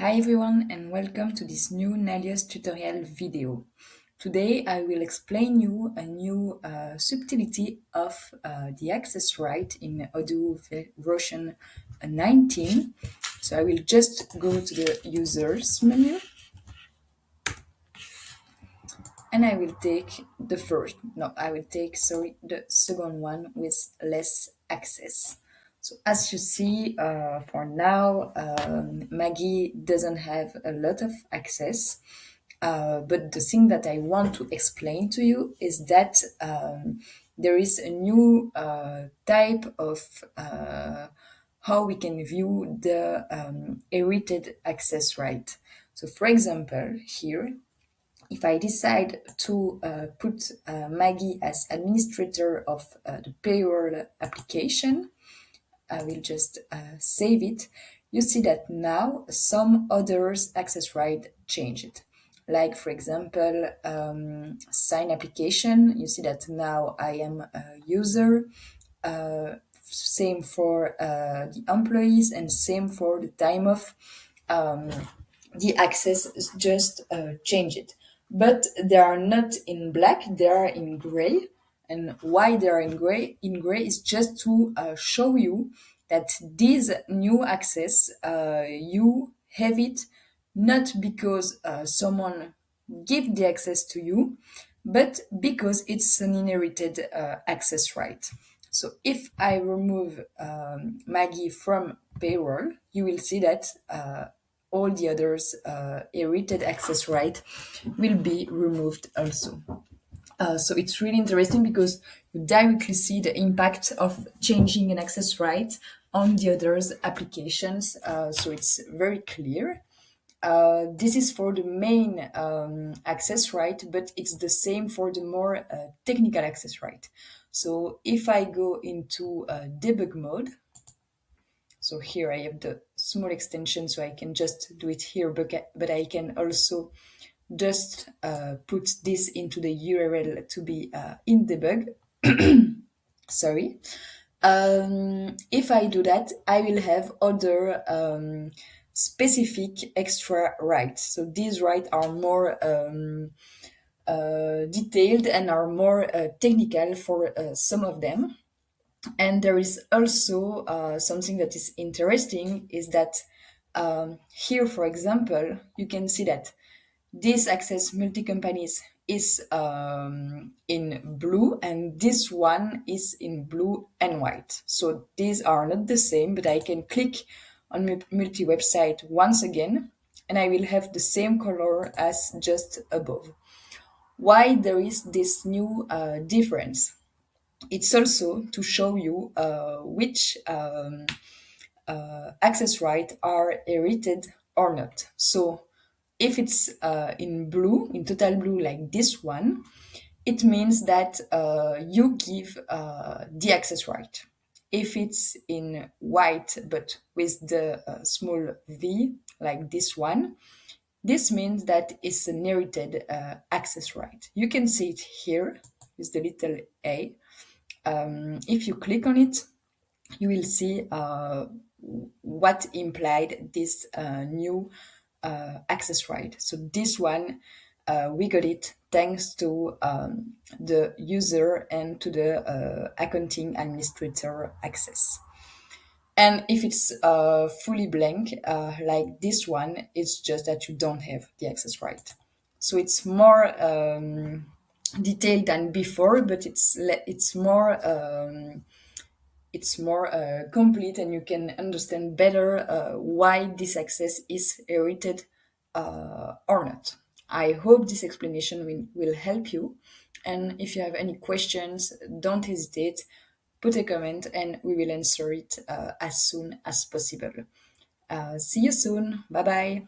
Hi everyone and welcome to this new Nalios tutorial video. Today I will explain you a new subtlety of the access right in Odoo version 19. So I will just go to the users menu and I will take the second one with less access. So as you see, for now, Maggie doesn't have a lot of access. But the thing that I want to explain to you is that there is a new type of how we can view the inherited access right. So for example, here, if I decide to put Maggie as administrator of the payroll application, I will just save it. You see that now some others access right changed. Like for example, sign application, you see that now I am a user. Same for the employees and same for the time off. The access is just changed. But they are not in black, they are in gray. And why they are in gray? In gray is just to show you that this new access, you have it not because someone give the access to you, but because it's an inherited access right. So if I remove Maggie from payroll, you will see that all the others inherited access right will be removed also. So it's really interesting because you directly see the impact of changing an access right on the others applications. So it's very clear. This is for the main access right, but it's the same for the more technical access right. So if I go into debug mode, so here I have the small extension, so I can just do it here, but I can also just put this into the URL to be in debug. Sorry. If I do that, I will have other specific extra rights. So these rights are more detailed and are more technical for some of them. And there is also something that is interesting is that here, for example, you can see that this access multi-companies is in blue and this one is in blue and white. So these are not the same, but I can click on multi-website once again and I will have the same color as just above. Why there is this new difference? It's also to show you which access rights are inherited or not. So if it's in blue, in total blue like this one, it means that you give the access right. If it's in white but with the small v like this one, this means that it's an inherited access right. You can see it here with the little a. If you click on it, you will see what implied this new access right. So this one, we got it thanks to the user and to the accounting administrator access. And if it's fully blank, like this one, it's just that you don't have the access right. So it's more detailed than before, but it's more complete and you can understand better why this access is inherited or not. I hope this explanation will help you. And if you have any questions, don't hesitate, put a comment and we will answer it as soon as possible. See you soon. Bye bye.